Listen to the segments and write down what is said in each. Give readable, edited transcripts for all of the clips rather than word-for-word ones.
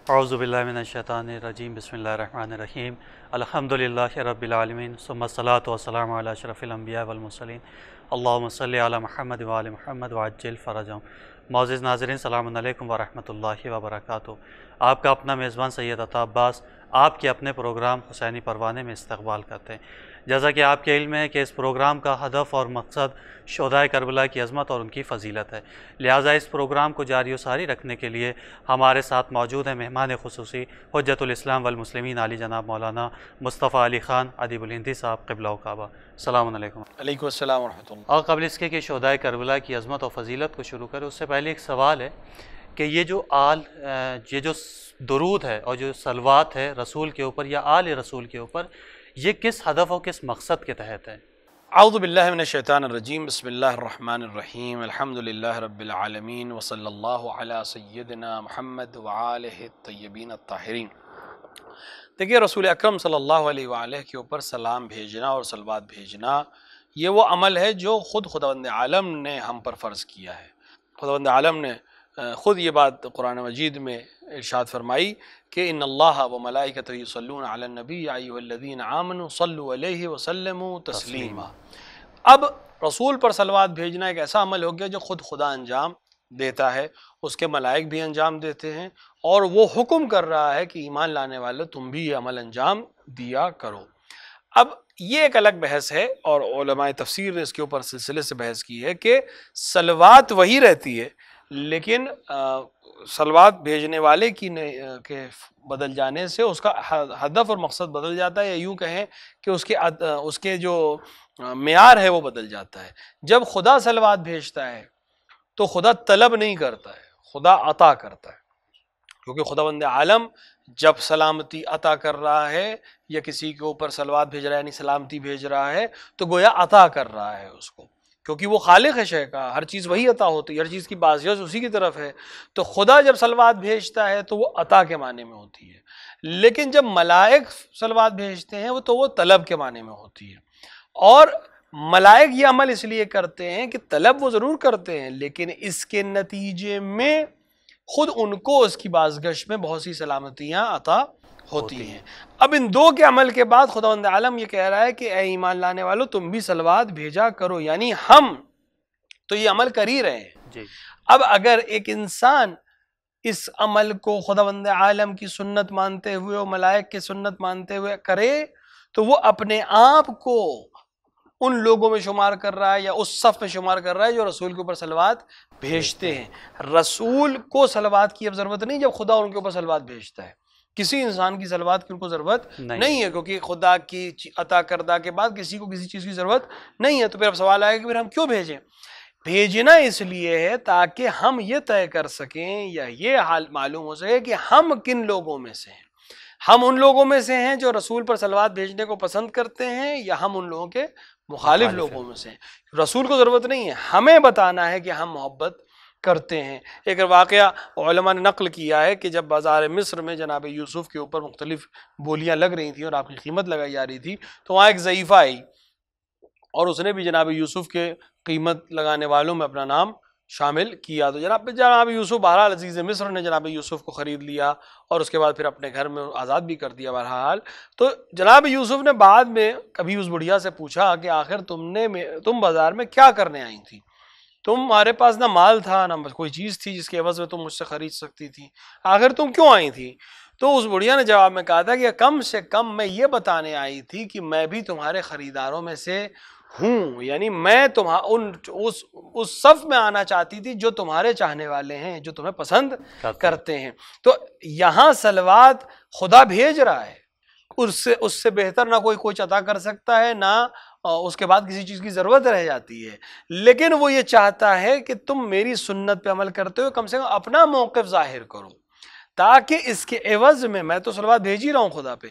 اعوذ باللہ من الشیطان الرجیم بسم اللہ الرحمن الرحیم الحمدللہ رب العالمین ثم الصلاۃ والسلام علی اشرف الانبیاء والمرسلین اللہم صلی علی محمد وآل محمد وعجل فرجہم۔ معزز ناظرین، السلام علیکم ورحمۃ اللہ وبرکاتہ۔ آپ کا اپنا میزبان سید عطا عباس آپ کے اپنے پروگرام حسینی پروانے میں استقبال کرتے ہیں۔ جیسا کہ آپ کے علم ہے کہ اس پروگرام کا ہدف اور مقصد شہدائے کربلا کی عظمت اور ان کی فضیلت ہے، لہٰذا اس پروگرام کو جاری و ساری رکھنے کے لیے ہمارے ساتھ موجود ہیں مہمان خصوصی حجت الاسلام والمسلمین علی جناب مولانا مصطفیٰ علی خان ادیب الہندی صاحب قبلہ و کعبہ۔ السلام علیکم۔ علیکم السلام ورحمۃ اللہ۔ اور قبل اس کے کہ شہدائے کربلا کی عظمت اور فضیلت کو شروع کریں، اس سے پہلے ایک سوال ہے کہ یہ جو درود ہے اور جو صلوات ہے رسول کے اوپر یا آل رسول کے اوپر، یہ کس ہدف اور کس مقصد کے تحت ہے؟ اعوذ باللہ من الشیطان الرجیم، بسم اللہ الرحمن الرحیم، الحمدللہ رب العالمین، وصلی اللہ علی سیدنا محمد وآلہ الطیبین الطاہرین۔ دیکھیے، رسول اکرم صلی اللہ علیہ وآلہ کے اوپر سلام بھیجنا اور صلوات بھیجنا، یہ وہ عمل ہے جو خداوند عالم نے ہم پر فرض کیا ہے۔ خداوند عالم نے خود یہ بات قرآن مجید میں ارشاد فرمائی کہ ان اللہ و ملائکتہ یصلون علی النبی یا ایھا الذین آمنوا صلوا علیہ وسلموا تسلیما۔ اب رسول پر صلوات بھیجنا ایک ایسا عمل ہو گیا جو خود خدا انجام دیتا ہے، اس کے ملائک بھی انجام دیتے ہیں، اور وہ حکم کر رہا ہے کہ ایمان لانے والے تم بھی یہ عمل انجام دیا کرو۔ اب یہ ایک الگ بحث ہے، اور علماء تفسیر نے اس کے اوپر سلسلے سے بحث کی ہے کہ صلوات وہی رہتی ہے، لیکن صلوات بھیجنے والے کے بدل جانے سے اس کا ہدف اور مقصد بدل جاتا ہے، یا یوں کہیں کہ اس کے جو معیار ہے وہ بدل جاتا ہے۔ جب خدا صلوات بھیجتا ہے تو خدا طلب نہیں کرتا ہے، خدا عطا کرتا ہے، کیونکہ خداوند عالم جب سلامتی عطا کر رہا ہے یا کسی کے اوپر صلوات بھیج رہا ہے، یعنی سلامتی بھیج رہا ہے، تو گویا عطا کر رہا ہے اس کو، کیونکہ وہ خالق ہے شے کا، ہر چیز وہی عطا ہوتی ہے، ہر چیز کی بازیت اسی کی طرف ہے۔ تو خدا جب صلوات بھیجتا ہے تو وہ عطا کے معنی میں ہوتی ہے، لیکن جب ملائک صلوات بھیجتے ہیں تو وہ طلب کے معنی میں ہوتی ہے۔ اور ملائک یہ عمل اس لیے کرتے ہیں کہ طلب وہ ضرور کرتے ہیں، لیکن اس کے نتیجے میں خود ان کو اس کی بازگشت میں بہت سی سلامتیاں عطا ہوتی ہیں۔ اب ان دو کے عمل کے بعد خداوند عالم یہ کہہ رہا ہے کہ اے ایمان لانے والو تم بھی صلوات بھیجا کرو، یعنی ہم تو یہ عمل کر ہی رہے ہیں جی۔ اب اگر ایک انسان اس عمل کو خداوند عالم کی سنت مانتے ہوئے اور ملائک کی سنت مانتے ہوئے کرے تو وہ اپنے آپ کو ان لوگوں میں شمار کر رہا ہے یا اس صف میں شمار کر رہا ہے جو رسول کے اوپر صلوات بھیجتے ہیں۔ رسول کو صلوات کی اب ضرورت نہیں جب خدا ان کے اوپر صلوات بھیجتا ہے، کسی انسان کی صلوات کی ان کو ضرورت نہیں ہے، کیونکہ خدا کی عطا کردہ کے بعد کسی کو کسی چیز کی ضرورت نہیں ہے۔ تو پھر اب سوال آئے کہ پھر ہم کیوں بھیجیں؟ بھیجنا اس لیے ہے تاکہ ہم یہ طے کر سکیں یا یہ حال معلوم ہو سکے کہ ہم کن لوگوں میں سے ہیں۔ ہم ان لوگوں میں سے ہیں جو رسول پر صلوات بھیجنے کو پسند کرتے ہیں، یا ہم ان لوگوں کے مخالف لوگوں میں سے ہیں۔ رسول کو ضرورت نہیں ہے، ہمیں بتانا ہے کہ ہم محبت کرتے ہیں۔ ایک واقعہ علماء نے نقل کیا ہے کہ جب بازار مصر میں جناب یوسف کے اوپر مختلف بولیاں لگ رہی تھیں اور آپ کی قیمت لگائی جا رہی تھی، تو وہاں ایک ضعیفہ آئی اور اس نے بھی جناب یوسف کے قیمت لگانے والوں میں اپنا نام شامل کیا۔ تو جناب یوسف، بہرحال عزیز مصر نے جناب یوسف کو خرید لیا اور اس کے بعد پھر اپنے گھر میں آزاد بھی کر دیا بہرحال۔ تو جناب یوسف نے بعد میں کبھی اس بڑھیا سے پوچھا کہ آخر تم بازار میں کیا کرنے آئی تھی؟ تمہارے پاس نہ مال تھا نہ کوئی چیز تھی جس کے عوض میں تم مجھ سے خرید سکتی تھی، آخر تم کیوں آئی تھی؟ تو اس بڑھیا نے جواب میں کہا تھا کہ کم سے کم میں یہ بتانے آئی تھی کہ میں بھی تمہارے خریداروں میں سے ہوں، یعنی میں اس صف میں آنا چاہتی تھی جو تمہارے چاہنے والے ہیں، جو تمہیں پسند کرتے ہیں۔ تو یہاں صلوات خدا بھیج رہا ہے، اس سے بہتر نہ کوئی کچھ عطا کر سکتا ہے، نہ اس کے بعد کسی چیز کی ضرورت رہ جاتی ہے، لیکن وہ یہ چاہتا ہے کہ تم میری سنت پہ عمل کرتے ہو، کم سے کم اپنا موقف ظاہر کرو، تاکہ اس کے عوض میں تو صلوات بھیج ہی رہا ہوں خدا پہ،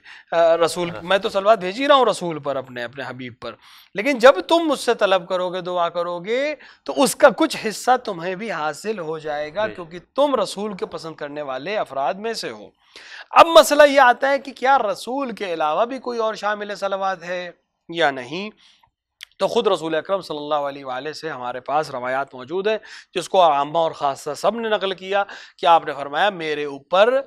میں تو صلوات بھیج ہی رہا ہوں رسول پر، اپنے حبیب پر، لیکن جب تم مجھ سے طلب کرو گے، دعا کرو گے، تو اس کا کچھ حصہ تمہیں بھی حاصل ہو جائے گا، کیونکہ تم رسول کے پسند کرنے والے افراد میں سے ہو۔ اب مسئلہ یہ آتا ہے کہ کیا رسول کے علاوہ بھی کوئی اور شامل صلوات ہے یا نہیں؟ تو خود رسول اکرم صلی اللہ علیہ وآلہ سے ہمارے پاس روایات موجود ہیں جس کو عامہ اور خاصہ سب نے نقل کیا کہ آپ نے فرمایا میرے اوپر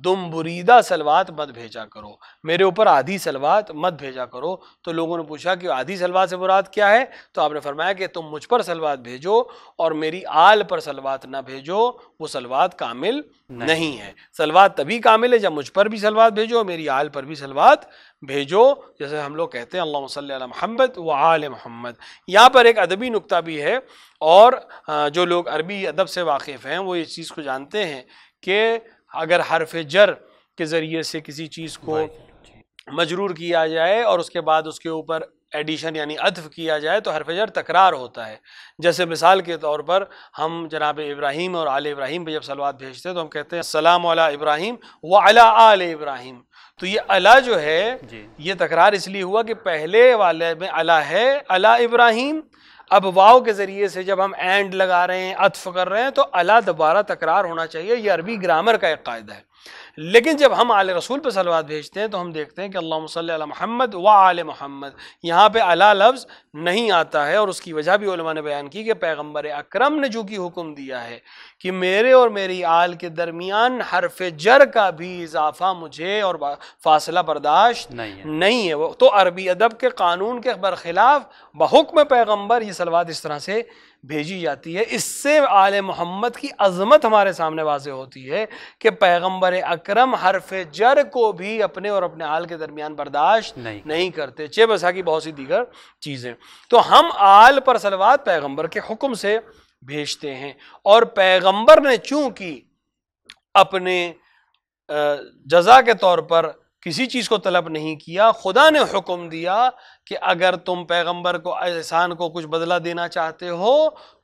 تم بریدہ صلوات مت بھیجا کرو، میرے اوپر آدھی صلوات مت بھیجا کرو۔ تو لوگوں نے پوچھا کہ آدھی صلوات سے مراد کیا ہے؟ تو آپ نے فرمایا کہ تم مجھ پر صلوات بھیجو اور میری آل پر صلوات نہ بھیجو، وہ صلوات کامل نہیں ہے۔ صلوات تبھی کامل ہے جب مجھ پر بھی صلوات بھیجو، میری آل پر بھی صلوات بھیجو، جیسے ہم لوگ کہتے ہیں اللہم صلی علی محمد وآل محمد۔ یہاں پر ایک ادبی نکتہ بھی ہے، اور جو لوگ عربی ادب سے واقف ہیں وہ اس چیز کو جانتے ہیں کہ اگر حرف جر کے ذریعے سے کسی چیز کو مجرور کیا جائے اور اس کے بعد اس کے اوپر ایڈیشن یعنی عطف کیا جائے تو حرف جر تکرار ہوتا ہے۔ جیسے مثال کے طور پر ہم جناب ابراہیم اور آل ابراہیم پہ جب صلوات بھیجتے ہیں تو ہم کہتے ہیں السلام علی ابراہیم وعلی آل ابراہیم۔ تو یہ علی جو ہے یہ تکرار اس لیے ہوا کہ پہلے والے میں علی ہے، علی ابراہیم، اب واو کے ذریعے سے جب ہم اینڈ لگا رہے ہیں، عطف کر رہے ہیں، تو علی دوبارہ تکرار ہونا چاہیے، یہ عربی گرامر کا ایک قاعدہ ہے۔ لیکن جب ہم آل رسول پہ صلوات بھیجتے ہیں تو ہم دیکھتے ہیں کہ اللہم صلی علی محمد وآل محمد، یہاں پہ علی لفظ نہیں آتا ہے، اور اس کی وجہ بھی علماء نے بیان کی کہ پیغمبر اکرم نے چونکہ حکم دیا ہے کہ میرے اور میری آل کے درمیان حرف جر کا بھی اضافہ مجھے اور فاصلہ برداشت نہیں ہے، وہ تو عربی ادب کے قانون کے برخلاف بحکم پیغمبر یہ صلوات اس طرح سے بھیجی جاتی ہے۔ اس سے آل محمد کی عظمت ہمارے سامنے واضح ہوتی ہے کہ پیغمبر اکرم حرف جر کو بھی اپنے اور اپنے آل کے درمیان برداشت نہیں کرتے، چہ بسا کی بہت سی دیگر چیزیں۔ تو ہم آل پر صلوات پیغمبر کے حکم سے بھیجتے ہیں، اور پیغمبر نے چونکہ اپنے جزا کے طور پر کسی چیز کو طلب نہیں کیا، خدا نے حکم دیا کہ اگر تم پیغمبر کو احسان کو کچھ بدلہ دینا چاہتے ہو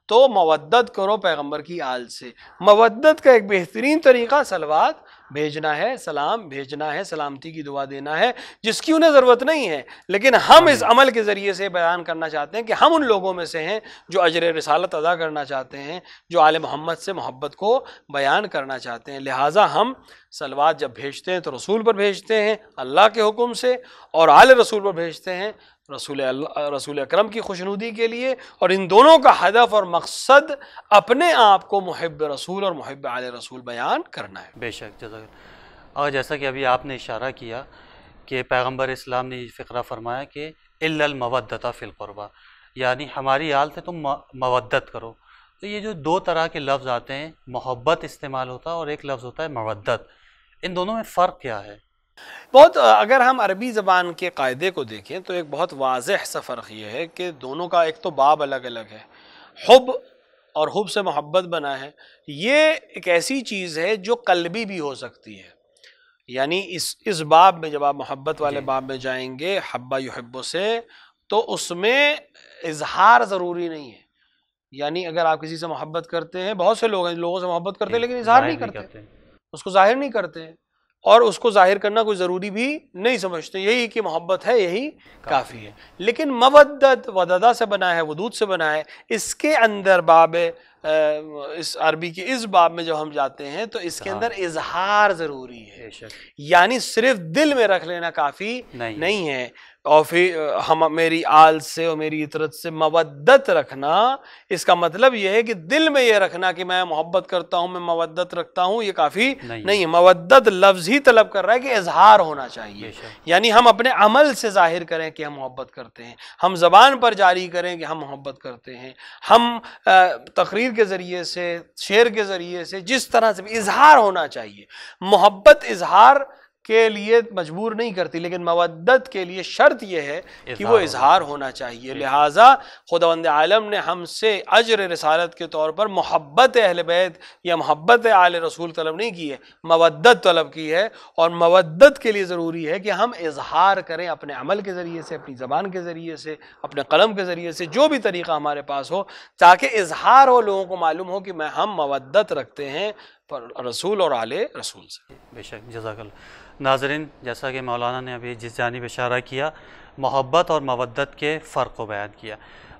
تو مودت کرو پیغمبر کی آل سے۔ مودت کا ایک بہترین طریقہ صلوات بھیجنا ہے، سلام بھیجنا ہے، سلامتی کی دعا دینا ہے، جس کی انہیں ضرورت نہیں ہے، لیکن ہم اس عمل کے ذریعے سے بیان کرنا چاہتے ہیں کہ ہم ان لوگوں میں سے ہیں جو اجر رسالت ادا کرنا چاہتے ہیں، جو آل محمد سے محبت کو بیان کرنا چاہتے ہیں۔ لہٰذا ہم صلوات جب بھیجتے ہیں تو رسول پر بھیجتے ہیں اللہ کے حکم سے، اور آل رسول پر بھیجتے ہیں رسول اکرم کی خوشنودی کے لیے، اور ان دونوں کا ہدف اور مقصد اپنے آپ کو محب رسول اور محب آل رسول بیان کرنا ہے۔ بے شک، جزاک اللہ۔ اور جیسا کہ ابھی آپ نے اشارہ کیا کہ پیغمبر اسلام نے یہ فقرہ فرمایا کہ الا المودۃ فی القربہ، یعنی ہماری آل سے تم مودت کرو۔ تو یہ جو دو طرح کے لفظ آتے ہیں، محبت استعمال ہوتا ہے اور ایک لفظ ہوتا ہے مودت، ان دونوں میں فرق کیا ہے؟ بہت اگر ہم عربی زبان کے قاعدے کو دیکھیں تو ایک بہت واضح سا فرق یہ ہے کہ دونوں کا ایک تو باب الگ الگ ہے۔ حب اور حب سے محبت بنا ہے، یہ ایک ایسی چیز ہے جو قلبی بھی ہو سکتی ہے، یعنی اس باب میں جب آپ محبت والے باب میں جائیں گے حبا یحب سے، تو اس میں اظہار ضروری نہیں ہے۔ یعنی اگر آپ کسی سے محبت کرتے ہیں، بہت سے لوگ ہیں لوگوں سے محبت کرتے ہیں لیکن اظہار نہیں کرتے، اس کو ظاہر نہیں کرتے، اور اس کو ظاہر کرنا کوئی ضروری بھی نہیں سمجھتے، یہی کہ محبت ہے یہی کافی ہے۔ لیکن مودت وددہ سے بنا ہے، ودود سے بنا ہے، اس کے اندر باب اس عربی کے اس باب میں جب ہم جاتے ہیں تو اس کے اندر اظہار ضروری ہے، یعنی صرف دل میں رکھ لینا کافی نہیں ہے۔ اور پھر ہم میری آل سے اور میری اطرت سے مودت رکھنا، اس کا مطلب یہ ہے کہ دل میں یہ رکھنا کہ میں محبت کرتا ہوں، میں مودت رکھتا ہوں، یہ کافی نہیں ہے۔ مودت لفظ ہی طلب کر رہا ہے کہ اظہار ہونا چاہیے، یعنی ہم اپنے عمل سے ظاہر کریں کہ ہم محبت کرتے ہیں، ہم زبان پر جاری کریں کہ ہم محبت کرتے ہیں، ہم تقریر کے ذریعے سے، شعر کے ذریعے سے، جس طرح سے بھی اظہار ہونا چاہیے۔ محبت اظہار کے لیے مجبور نہیں کرتی، لیکن مودت کے لیے شرط یہ ہے کہ وہ اظہار ہونا چاہیے۔ لہٰذا خداوند عالم نے ہم سے اجر رسالت کے طور پر محبت اہل بیت یا محبت آل رسول طلب نہیں کی ہے، مودت طلب کی ہے، اور مودت کے لیے ضروری ہے کہ ہم اظہار کریں اپنے عمل کے ذریعے سے، اپنی زبان کے ذریعے سے، اپنے قلم کے ذریعے سے، جو بھی طریقہ ہمارے پاس ہو، تاکہ اظہار ہو، لوگوں کو معلوم ہو کہ ہم مودت رکھتے ہیں رسول اور آل رسول سے۔ بے شک، جزاک اللہ۔ ناظرین، جیسا کہ مولانا نے ابھی جس جانب اشارہ کیا، محبت اور مودت کے فرق کو بیان کیا۔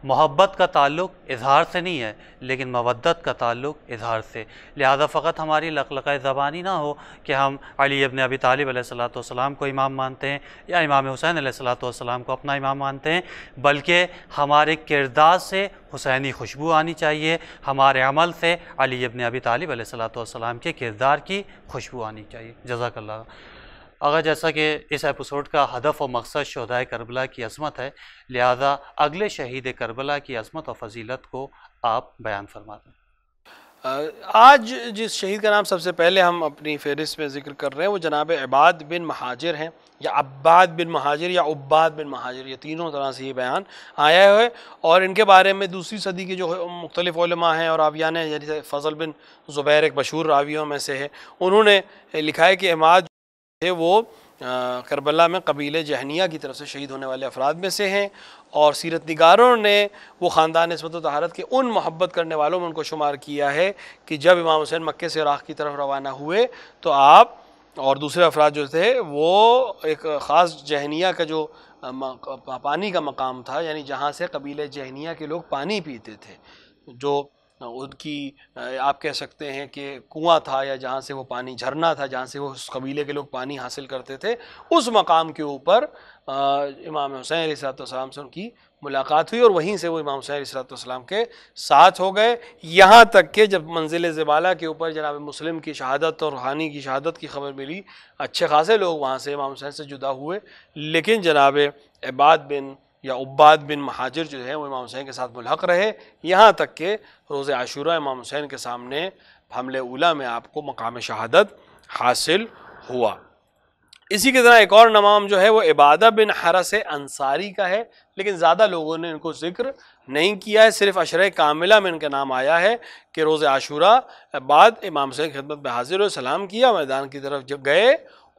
محبت کا تعلق اظہار سے نہیں ہے لیکن مودت کا تعلق اظہار سے، لہذا فقط ہماری لقلقہ زبانی نہ ہو کہ ہم علی ابن ابی طالب علیہ السلام کو امام مانتے ہیں یا امام حسین علیہ السلام کو اپنا امام مانتے ہیں، بلکہ ہمارے کردار سے حسینی خوشبو آنی چاہیے، ہمارے عمل سے علی ابن ابی طالب علیہ السلام کے کردار کی خوشبو آنی چاہیے۔ جزاک اللہ۔ اگر جیسا کہ اس ایپیسوڈ کا ہدف و مقصد شہدائے کربلا کی عظمت ہے، لہذا اگلے شہید کربلا کی عظمت و فضیلت کو آپ بیان فرما دیں۔ آج جس شہید کا نام سب سے پہلے ہم اپنی فہرست میں ذکر کر رہے ہیں وہ جناب عباد بن مہاجر ہیں، یا عباد بن مہاجر یا عباد بن مہاجر، یہ تینوں طرح سے یہ بیان آیا ہے، اور ان کے بارے میں دوسری صدی کے جو مختلف علماء ہیں اور راویان ہیں، جیسے فضل بن زبیر ایک مشہور راویوں میں سے ہے، انہوں نے لکھا ہے کہ عماد جو ہے وہ کربلا میں قبیلے جہنیہ کی طرف سے شہید ہونے والے افراد میں سے ہیں، اور سیرت نگاروں نے وہ خاندان نسبت و طہارت کے ان محبت کرنے والوں میں ان کو شمار کیا ہے کہ جب امام حسین مکے سے عراق کی طرف روانہ ہوئے تو آپ اور دوسرے افراد جو تھے وہ ایک خاص جہنیہ کا جو پانی کا مقام تھا، یعنی جہاں سے قبیلے جہنیہ کے لوگ پانی پیتے تھے، جو ان کی آپ کہہ سکتے ہیں کہ کنواں تھا یا جہاں سے وہ پانی جھرنا تھا، جہاں سے وہ اس قبیلے کے لوگ پانی حاصل کرتے تھے، اس مقام کے اوپر امام حسین علیہ السلام سے ان کی ملاقات ہوئی، اور وہیں سے وہ امام حسین علیہ السلام کے ساتھ ہو گئے، یہاں تک کہ جب منزل زبالہ کے اوپر جناب مسلم کی شہادت اور روحانی کی شہادت کی خبر ملی، اچھے خاصے لوگ وہاں سے امام حسین سے جدا ہوئے، لیکن جناب عباد بن یا عباد بن مہاجر جو ہے وہ امام حسین کے ساتھ ملحق رہے، یہاں تک کہ روز عاشوراء امام حسین کے سامنے حملے اولیٰ میں آپ کو مقام شہادت حاصل ہوا۔ اسی کی طرح ایک اور نام جو ہے وہ عبادہ بن حرس انصاری کا ہے، لیکن زیادہ لوگوں نے ان کو ذکر نہیں کیا ہے، صرف عشرہ کاملہ میں ان کا نام آیا ہے کہ روز عاشوراء بعد امام حسین کی خدمت میں حاضر ہوئے، سلام کیا، میدان کی طرف جب گئے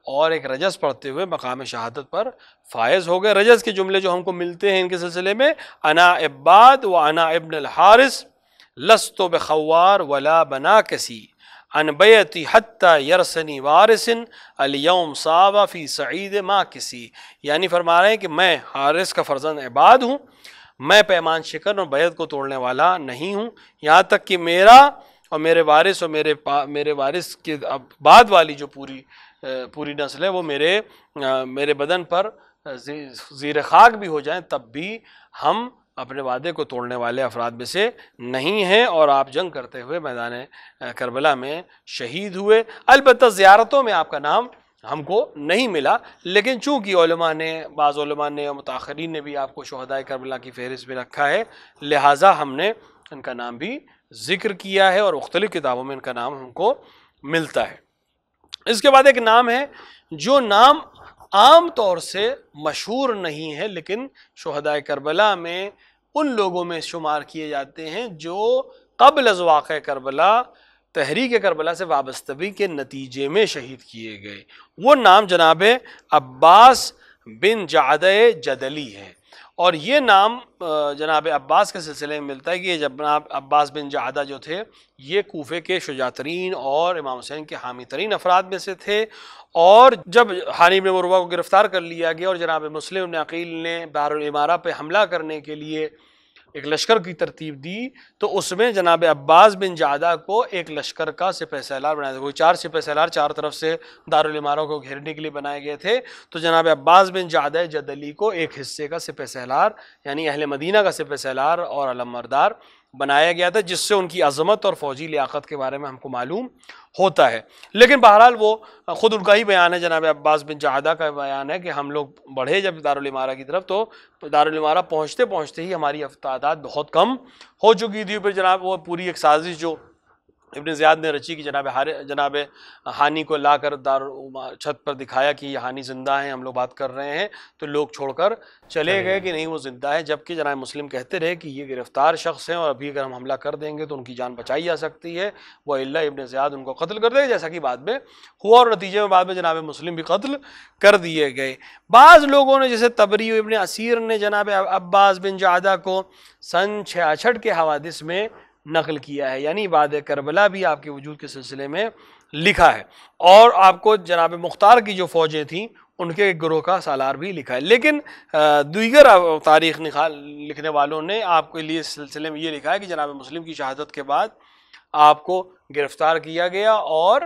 اور ایک رجز پڑھتے ہوئے مقام شہادت پر فائز ہو گئے۔ رجز کے جملے جو ہم کو ملتے ہیں ان کے سلسلے میں، انا عباد و انا ابن الحارث لست بخوار ولا بنا کسی ان بیتی حتی یرسنی وارث الیوم صابا فی سعید ما کسی، یعنی فرما رہے ہیں کہ میں حارث کا فرزند عباد ہوں، میں پیمان شکن اور بیعت کو توڑنے والا نہیں ہوں، یہاں تک کہ میرا اور میرے وارث اور میرے وارث کے بعد والی جو پوری نسل ہے وہ میرے بدن پر زیر خاک بھی ہو جائیں تب بھی ہم اپنے وعدے کو توڑنے والے افراد میں سے نہیں ہیں، اور آپ جنگ کرتے ہوئے میدان کربلا میں شہید ہوئے۔ البتہ زیارتوں میں آپ کا نام ہم کو نہیں ملا، لیکن چونکہ بعض علماء نے اور متاخرین نے بھی آپ کو شہدائے کربلا کی فہرست میں رکھا ہے، لہٰذا ہم نے ان کا نام بھی ذکر کیا ہے اور مختلف کتابوں میں ان کا نام ہم کو ملتا ہے۔ اس کے بعد ایک نام ہے جو نام عام طور سے مشہور نہیں ہے، لیکن شہدائے کربلا میں ان لوگوں میں شمار کیے جاتے ہیں جو قبل از واقع کربلا تحریک کربلا سے وابستگی کے نتیجے میں شہید کیے گئے۔ وہ نام جناب عباس بن جعدہ جدلی ہے، اور یہ نام جناب عباس کے سلسلے میں ملتا ہے کہ جناب عباس بن جعدہ جو تھے یہ کوفے کے شجاع ترین اور امام حسین کے حامی ترین افراد میں سے تھے، اور جب حانی بن عروہ کو گرفتار کر لیا گیا اور جناب مسلم بن عقیل نے دارالامارہ پہ حملہ کرنے کے لیے ایک لشکر کی ترتیب دی، تو اس میں جناب عباس بن جعدہ کو ایک لشکر کا سپہ سالار بنایا گیا۔ کوئی 4 سپہ سالار 4 طرف سے دارالامارہ کو گھیرنے کے لیے بنائے گئے تھے، تو جناب عباس بن جعدہ جدلی کو ایک حصے کا سپہ سالار یعنی اہل مدینہ کا سپہ سالار اور علمبردار بنایا گیا تھا، جس سے ان کی عظمت اور فوجی لیاقت کے بارے میں ہم کو معلوم ہوتا ہے۔ لیکن بہرحال وہ خود ان کا ہی بیان ہے، جناب عباس بن جعدہ کا بیان ہے کہ ہم لوگ بڑھے جب دارالامارہ کی طرف تو دارالامارہ پہنچتے ہی ہماری تعداد بہت کم ہو چکی تھی، پھر جناب وہ پوری ایک سازش جو ابن زیاد نے رچی کہ جناب حانی کو لا کر چھت پر دکھایا کہ یہ حانی زندہ ہیں، ہم لوگ بات کر رہے ہیں، تو لوگ چھوڑ کر چلے گئے کہ نہیں وہ زندہ ہے، جبکہ جناب مسلم کہتے رہے کہ یہ گرفتار شخص ہیں اور ابھی اگر ہم حملہ کر دیں گے تو ان کی جان بچائی جا سکتی ہے، وہ اللہ ابن زیاد ان کو قتل کر دے گا، جیسا کہ بعد میں ہوا، اور نتیجے میں بعد میں جناب مسلم بھی قتل کر دیے گئے۔ بعض لوگوں نے جیسے طبری و ابن اسیر نے جناب عباس بن جعدہ کو سن 66 کے حوادث میں نقل کیا ہے، یعنی بعد کربلا بھی آپ کے وجود کے سلسلے میں لکھا ہے، اور آپ کو جناب مختار کی جو فوجیں تھیں ان کے ایک گروہ کا سالار بھی لکھا ہے۔ لیکن دیگر تاریخ لکھنے والوں نے آپ کے لیے اس سلسلے میں یہ لکھا ہے کہ جناب مسلم کی شہادت کے بعد آپ کو گرفتار کیا گیا اور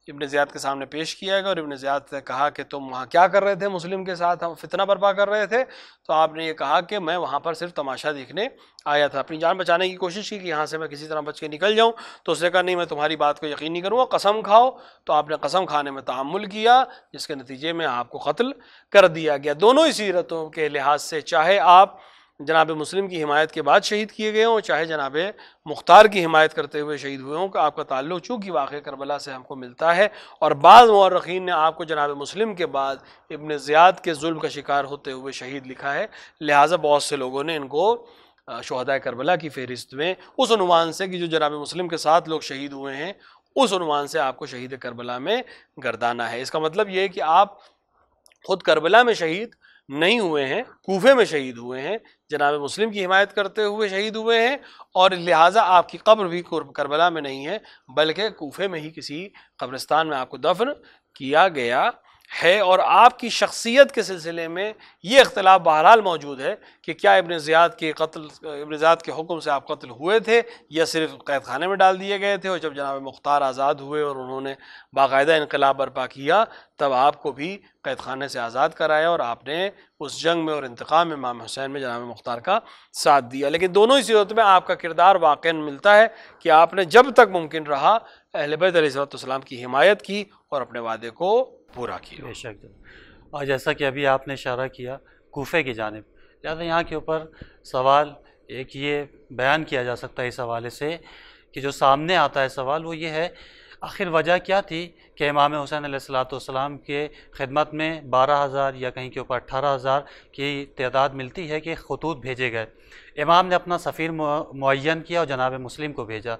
ابن زیاد کے سامنے پیش کیا گیا، اور ابن زیاد نے کہا کہ تم وہاں کیا کر رہے تھے مسلم کے ساتھ، ہم فتنہ برپا کر رہے تھے؟ تو آپ نے یہ کہا کہ میں وہاں پر صرف تماشا دیکھنے آیا تھا، اپنی جان بچانے کی کوشش کی کہ یہاں سے میں کسی طرح بچ کے نکل جاؤں۔ تو اس نے کہا نہیں، میں تمہاری بات کو یقین نہیں کروں گا، قسم کھاؤ۔ تو آپ نے قسم کھانے میں تعامل کیا، جس کے نتیجے میں آپ کو قتل کر دیا گیا۔ دونوں ہی سیرتوں کے لحاظ سے، چاہے آپ جناب مسلم کی حمایت کے بعد شہید کیے گئے ہوں، چاہے جناب مختار کی حمایت کرتے ہوئے شہید ہوئے ہوں، کہ آپ کا تعلق چونکہ واقع کربلا سے ہم کو ملتا ہے، اور بعض مورخین نے آپ کو جناب مسلم کے بعد ابن زیاد کے ظلم کا شکار ہوتے ہوئے شہید لکھا ہے، لہٰذا بہت سے لوگوں نے ان کو شہداء کربلا کی فہرست میں اس عنوان سے کہ جو جناب مسلم کے ساتھ لوگ شہید ہوئے ہیں، اس عنوان سے آپ کو شہید کربلا میں گردانا ہے۔ اس کا مطلب یہ ہے کہ آپ خود کربلا میں شہید نہیں ہوئے ہیں، کوفے میں شہید ہوئے ہیں، جناب مسلم کی حمایت کرتے ہوئے شہید ہوئے ہیں، اور لہٰذا آپ کی قبر بھی کربلا میں نہیں ہے بلکہ کوفے میں ہی کسی قبرستان میں آپ کو دفن کیا گیا ہے۔ اور آپ کی شخصیت کے سلسلے میں یہ اختلاف بہرحال موجود ہے کہ کیا ابن زیاد کے حکم سے آپ قتل ہوئے تھے یا صرف قید خانے میں ڈال دیے گئے تھے، اور جب جناب مختار آزاد ہوئے اور انہوں نے باقاعدہ انقلاب برپا کیا تب آپ کو بھی قید خانے سے آزاد کرایا، اور آپ نے اس جنگ میں اور انتقام میں امام حسین میں جناب مختار کا ساتھ دیا۔ لیکن دونوں ہی صورت میں آپ کا کردار واقعاً ملتا ہے کہ آپ نے جب تک ممکن رہا اہل بیت علیہ السلام کی حمایت کی اور اپنے وعدے کو پورا کیا۔ بے شک، اور جیسا کہ ابھی آپ نے اشارہ کیا کوفے کی جانب، لہٰذا یہاں کے اوپر سوال ایک یہ بیان کیا جا سکتا ہے اس حوالے سے کہ جو سامنے آتا ہے سوال وہ یہ ہے، آخر وجہ کیا تھی کہ امام حسین علیہ السلام کے خدمت میں 12,000 یا کہیں کے اوپر 18,000 کی تعداد ملتی ہے کہ خطوط بھیجے گئے، امام نے اپنا سفیر معین کیا اور جناب مسلم کو بھیجا۔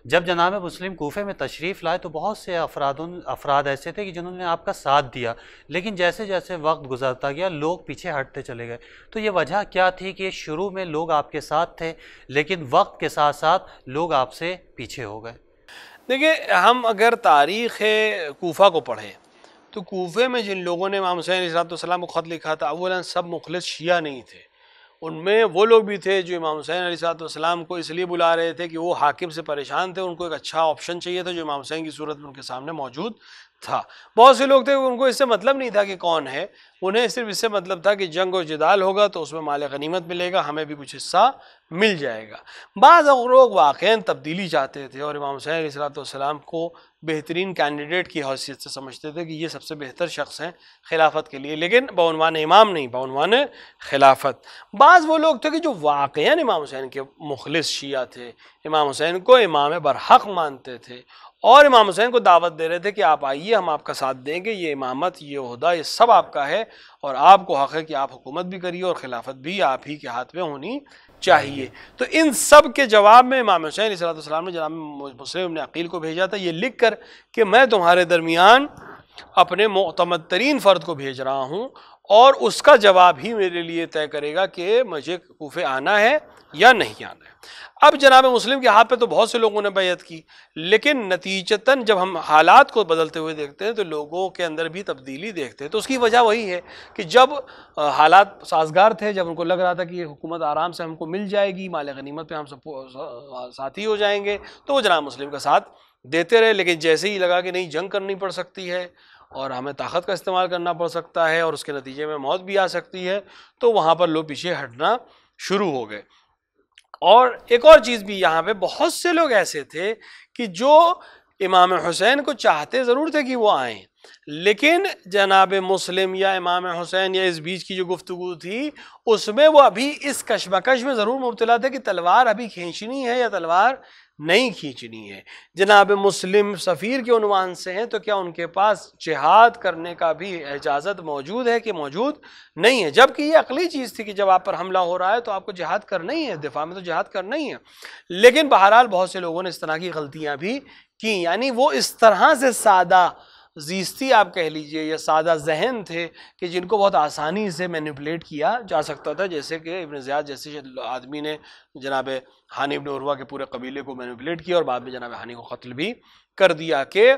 جب جناب مسلم کوفے میں تشریف لائے تو بہت سے افراد ایسے تھے کہ جنہوں نے آپ کا ساتھ دیا، لیکن جیسے جیسے وقت گزرتا گیا لوگ پیچھے ہٹتے چلے گئے۔ تو یہ وجہ کیا تھی کہ شروع میں لوگ آپ کے ساتھ تھے لیکن وقت کے ساتھ ساتھ لوگ آپ سے پیچھے ہو گئے؟ دیکھیں، ہم اگر تاریخ کوفہ کو پڑھیں تو کوفے میں جن لوگوں نے امام حسین علیہ السلام کو خط لکھا تھا، اولاً سب مخلص شیعہ نہیں تھے، ان میں وہ لوگ بھی تھے جو امام حسین علیہ السلام کو اس لیے بلا رہے تھے کہ وہ حاکم سے پریشان تھے، ان کو ایک اچھا آپشن چاہیے تھا جو امام حسین کی صورت میں ان کے سامنے موجود تھا۔ بہت سے لوگ تھے ان کو اس سے مطلب نہیں تھا کہ کون ہے، انہیں صرف اس سے مطلب تھا کہ جنگ و جدال ہوگا تو اس میں مال غنیمت ملے گا، ہمیں بھی کچھ حصہ مل جائے گا۔ بعض لوگ واقعاً تبدیلی چاہتے تھے اور امام حسین علیہ السلام کو بہترین کینڈیڈیٹ کی حیثیت سے سمجھتے تھے کہ یہ سب سے بہتر شخص ہیں خلافت کے لیے، لیکن بعنوان امام نہیں، بعنوان خلافت۔ بعض وہ لوگ تھے کہ جو واقعاً امام حسین کے مخلص شیعہ تھے، امام حسین کو امام برحق مانتے تھے اور امام حسین کو دعوت دے رہے تھے کہ آپ آئیے، ہم آپ کا ساتھ دیں گے، یہ امامت، یہ عہدہ، یہ سب آپ کا ہے، اور آپ کو حق ہے کہ آپ حکومت بھی کریے اور خلافت بھی آپ ہی کے ہاتھ میں ہونی چاہیے۔ تو ان سب کے جواب میں امام حسین علیہ السلام نے جناب مسلم بن عقیل کو بھیجا تھا یہ لکھ کر کہ میں تمہارے درمیان اپنے معتمد ترین فرد کو بھیج رہا ہوں اور اس کا جواب ہی میرے لیے طے کرے گا کہ مجھے کوفے آنا ہے یا نہیں آنا ہے۔ اب جناب مسلم کے ہاتھ پہ تو بہت سے لوگوں نے بیعت کی، لیکن نتیجتاً جب ہم حالات کو بدلتے ہوئے دیکھتے ہیں تو لوگوں کے اندر بھی تبدیلی دیکھتے ہیں۔ تو اس کی وجہ وہی ہے کہ جب حالات سازگار تھے، جب ان کو لگ رہا تھا کہ یہ حکومت آرام سے ہم کو مل جائے گی، مال غنیمت پہ ہم سب ساتھی ہو جائیں گے، تو وہ جناب مسلم کا ساتھ دیتے رہے۔ لیکن جیسے ہی لگا کہ نہیں، جنگ کرنی پڑ سکتی ہے اور ہمیں طاقت کا استعمال کرنا پڑ سکتا ہے اور اس کے نتیجے میں موت بھی آ سکتی ہے، تو وہاں پر لوگ پیچھے ہٹنا شروع ہو گئے۔ اور ایک اور چیز بھی یہاں پہ، بہت سے لوگ ایسے تھے کہ جو امام حسین کو چاہتے ضرور تھے کہ وہ آئیں، لیکن جناب مسلم یا امام حسین یا اس بیچ کی جو گفتگو تھی اس میں وہ ابھی اس کشمکش میں ضرور مبتلا تھے کہ تلوار ابھی کھینچنی ہے یا تلوار نہیں کھینچنی ہے۔ جناب مسلم سفیر کے عنوان سے ہیں تو کیا ان کے پاس جہاد کرنے کا بھی اجازت موجود ہے کہ موجود نہیں ہے؟ جبکہ یہ عقلی چیز تھی کہ جب آپ پر حملہ ہو رہا ہے تو آپ کو جہاد کرنا ہی ہے، دفاع میں تو جہاد کرنا ہی ہے۔ لیکن بہرحال بہت سے لوگوں نے اس طرح کی غلطیاں بھی کی، یعنی وہ اس طرح سے سادہ زیستی آپ کہہ لیجئے یا سادہ ذہن تھے کہ جن کو بہت آسانی سے مینیپولیٹ کیا جا سکتا تھا، جیسے کہ ابن زیاد جیسے آدمی نے جناب ہانی ابن عروہ کے پورے قبیلے کو مینیپولیٹ کیا اور بعد میں جناب ہانی کو قتل بھی کر دیا کہ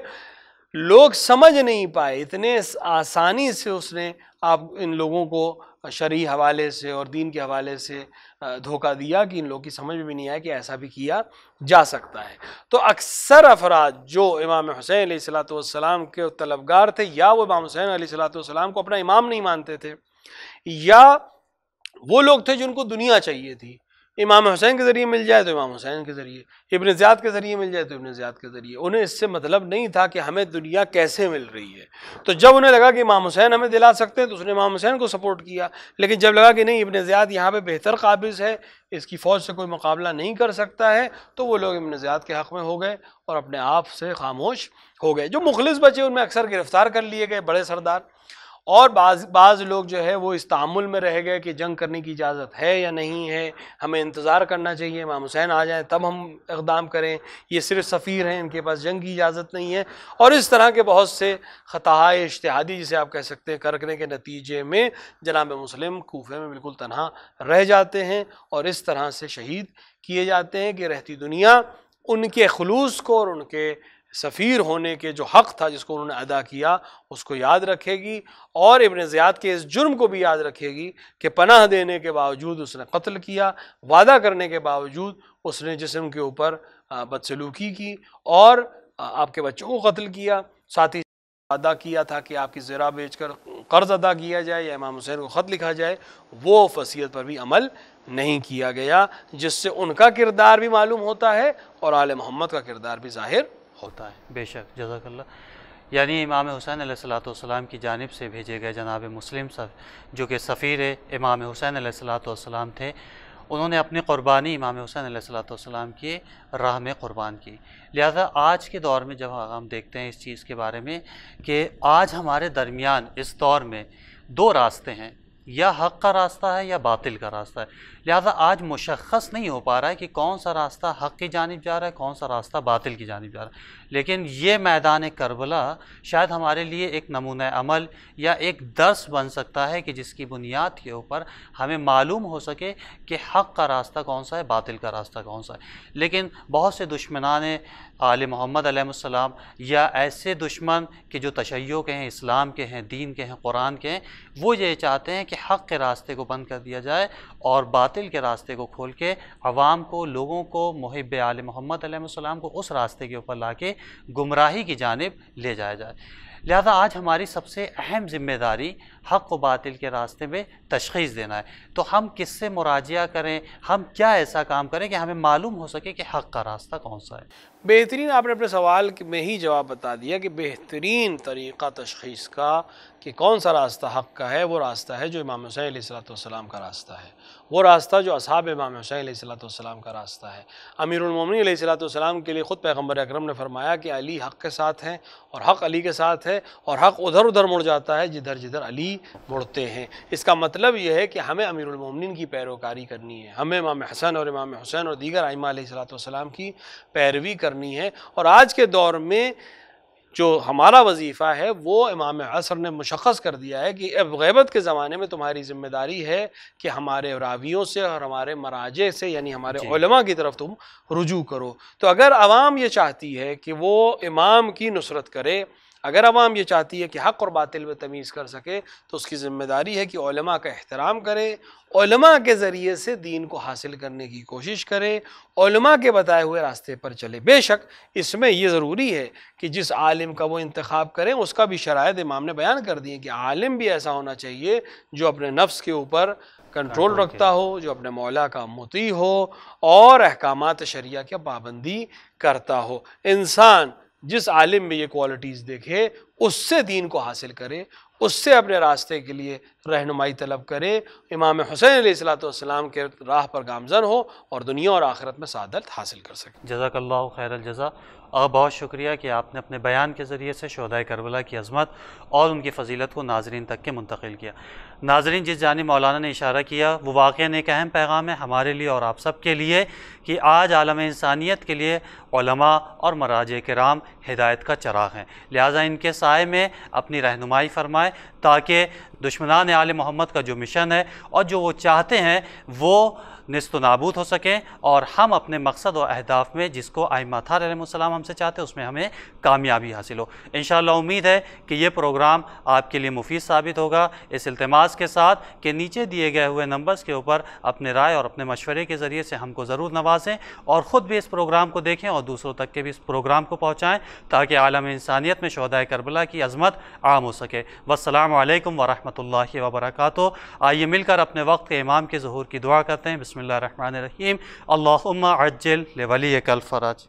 لوگ سمجھ نہیں پائے، اتنے آسانی سے اس نے آپ ان لوگوں کو شرعی حوالے سے اور دین کے حوالے سے دھوکہ دیا کہ ان لوگوں کی سمجھ میں بھی نہیں آیا کہ ایسا بھی کیا جا سکتا ہے۔ تو اکثر افراد جو امام حسین علیہ السلام کے طلبگار تھے، یا وہ امام حسین علیہ السلام کو اپنا امام نہیں مانتے تھے، یا وہ لوگ تھے جن کو دنیا چاہیے تھی، امام حسین کے ذریعے مل جائے تو امام حسین کے ذریعے، ابن زیاد کے ذریعے مل جائے تو ابن زیاد کے ذریعے، انہیں اس سے مطلب نہیں تھا کہ ہمیں دنیا کیسے مل رہی ہے۔ تو جب انہیں لگا کہ امام حسین ہمیں دلا سکتے ہیں تو اس نے امام حسین کو سپورٹ کیا، لیکن جب لگا کہ نہیں ابن زیاد یہاں پہ بہتر قابض ہے، اس کی فوج سے کوئی مقابلہ نہیں کر سکتا ہے، تو وہ لوگ ابن زیاد کے حق میں ہو گئے اور اپنے آپ سے خاموش ہو گئے۔ جو مخلص بچے ان میں اکثر گرفتار کر لیے گئے بڑے سردار، اور بعض لوگ جو ہے وہ اس تعامل میں رہ گئے کہ جنگ کرنے کی اجازت ہے یا نہیں ہے، ہمیں انتظار کرنا چاہیے امام حسین آ جائیں تب ہم اقدام کریں، یہ صرف سفیر ہیں، ان کے پاس جنگ کی اجازت نہیں ہے، اور اس طرح کے بہت سے خطاء اجتہادی جسے آپ کہہ سکتے ہیں کرنے کے نتیجے میں جناب مسلم کوفے میں بالکل تنہا رہ جاتے ہیں اور اس طرح سے شہید کیے جاتے ہیں کہ رہتی دنیا ان کے خلوص کو اور ان کے سفیر ہونے کے جو حق تھا جس کو انہوں نے ادا کیا اس کو یاد رکھے گی، اور ابن زیاد کے اس جرم کو بھی یاد رکھے گی کہ پناہ دینے کے باوجود اس نے قتل کیا، وعدہ کرنے کے باوجود اس نے جسم کے اوپر بدسلوکی کی اور آپ کے بچوں کو قتل کیا، ساتھ ہی وعدہ کیا تھا کہ آپ کی زرع بیچ کر قرض ادا کیا جائے یا امام حسین کو خط لکھا جائے، وہ وصیت پر بھی عمل نہیں کیا گیا، جس سے ان کا کردار بھی معلوم ہوتا ہے اور آل محمد کا کردار بھی ظاہر ہوتا ہے۔ بے شک، جزاک اللہ۔ یعنی امام حسین علیہ السلام کی جانب سے بھیجے گئے جناب مسلم جو کہ سفیر امام حسین علیہ السلام تھے، انہوں نے اپنی قربانی امام حسین علیہ السلام کی راہ میں قربان کی۔ لہذا آج کے دور میں جب ہم دیکھتے ہیں اس چیز کے بارے میں کہ آج ہمارے درمیان اس دور میں دو راستے ہیں، یا حق کا راستہ ہے یا باطل کا راستہ ہے، لہذا آج مشخص نہیں ہو پا رہا ہے کہ کون سا راستہ حق کی جانب جا رہا ہے، کون سا راستہ باطل کی جانب جا رہا ہے۔ لیکن یہ میدان کربلا شاید ہمارے لیے ایک نمونہ عمل یا ایک درس بن سکتا ہے کہ جس کی بنیاد کے اوپر ہمیں معلوم ہو سکے کہ حق کا راستہ کون سا ہے، باطل کا راستہ کون سا ہے۔ لیکن بہت سے دشمنان آل محمد علیہ السلام یا ایسے دشمن کہ جو تشیع کے ہیں، اسلام کے ہیں، دین کے ہیں، قرآن کے ہیں، وہ یہ چاہتے ہیں کہ حق کے راستے کو بند کر دیا جائے اور باطل کے راستے کو کھول کے عوام کو، لوگوں کو، محب آل محمد علیہ السلام کو اس راستے کے اوپر لا کے گمراہی کی جانب لے جایا جائے۔ لہذا آج ہماری سب سے اہم ذمہ داری حق و باطل کے راستے میں تشخیص دینا ہے۔ تو ہم کس سے مراجعہ کریں، ہم کیا ایسا کام کریں کہ ہمیں معلوم ہو سکے کہ حق کا راستہ کون سا ہے؟ بہترین آپ نے اپنے سوال میں ہی جواب بتا دیا کہ بہترین طریقہ تشخیص کا کہ کون سا راستہ حق کا ہے وہ راستہ ہے جو امام حسین علیہ السلام کا راستہ ہے، وہ راستہ جو اصحاب امام حسین علیہ السلام کا راستہ ہے۔ امیر المومنین علیہ السلام کے لیے خود پیغمبر اکرم نے فرمایا کہ علی حق کے ساتھ ہیں اور حق علی کے ساتھ ہے، اور حق ادھر ادھر مڑ جاتا ہے جدھر جدھر علی مڑتے ہیں۔ اس کا مطلب یہ ہے کہ ہمیں امیر المومنین کی پیروکاری کرنی ہے، ہمیں امام حسن اور امام حسین اور دیگر ائمہ علیہ السلام کی پیروی کرنی ہے۔ اور آج کے دور میں جو ہمارا وظیفہ ہے وہ امام عصر نے مشخص کر دیا ہے کہ اب غیبت کے زمانے میں تمہاری ذمہ داری ہے کہ ہمارے راویوں سے اور ہمارے مراجع سے یعنی ہمارے علماء کی طرف تم رجوع کرو۔ تو اگر عوام یہ چاہتی ہے کہ وہ امام کی نصرت کرے، اگر عوام یہ چاہتی ہے کہ حق اور باطل میں تمیز کر سکے، تو اس کی ذمہ داری ہے کہ علماء کا احترام کرے، علماء کے ذریعے سے دین کو حاصل کرنے کی کوشش کرے، علماء کے بتائے ہوئے راستے پر چلے۔ بے شک اس میں یہ ضروری ہے کہ جس عالم کا وہ انتخاب کریں اس کا بھی شرائط امام نے بیان کر دی ہیں کہ عالم بھی ایسا ہونا چاہیے جو اپنے نفس کے اوپر کنٹرول رکھتا ہو، جو اپنے مولا کا مطیع ہو اور احکامات شریعہ کی پابندی کرتا ہو۔ انسان جس عالم میں یہ کوالٹیز دیکھے اس سے دین کو حاصل کرے، اس سے اپنے راستے کے لیے رہنمائی طلب کرے، امام حسین علیہ السلام کے راہ پر گامزن ہو اور دنیا اور آخرت میں سعادت حاصل کر سکے۔ جزاک اللہ خیر الجزا، اور بہت شکریہ کہ آپ نے اپنے بیان کے ذریعے سے شہدائے کربلا کی عظمت اور ان کی فضیلت کو ناظرین تک کے منتقل کیا۔ ناظرین، جس جانب مولانا نے اشارہ کیا وہ واقعاً ایک اہم پیغام ہے ہمارے لیے اور آپ سب کے لیے کہ آج عالم انسانیت کے لیے علماء اور مراجع کرام ہدایت کا چراغ ہیں، لہٰذا ان کے سائے میں اپنی رہنمائی فرمائے تاکہ دشمنان آل محمد کا جو مشن ہے اور جو وہ چاہتے ہیں وہ نیست و نابود ہو سکیں، اور ہم اپنے مقصد و اہداف میں جس کو ائمہ اطہار علیہ السلام ہم سے چاہتے ہیں اس میں ہمیں کامیابی حاصل ہو۔ انشاءاللہ امید ہے کہ یہ پروگرام آپ کے لیے مفید ثابت ہوگا، اس التماس کے ساتھ کہ نیچے دیے گئے ہوئے نمبرز کے اوپر اپنے رائے اور اپنے مشورے کے ذریعے سے ہم کو ضرور نوازیں اور خود بھی اس پروگرام کو دیکھیں اور دوسروں تک کے بھی اس پروگرام کو پہنچائیں تاکہ عالم انسانیت میں شہدائے کربلا کی عظمت عام ہو سکے۔ والسلام علیکم ورحمۃ اللہ وبرکاتہ۔ آئیے مل کر اپنے وقت کے امام کے ظہور کی دعا کرتے ہیں۔ بسم اللہ الرحمن الرحیم۔ اللہم عجل لولیک الفرج۔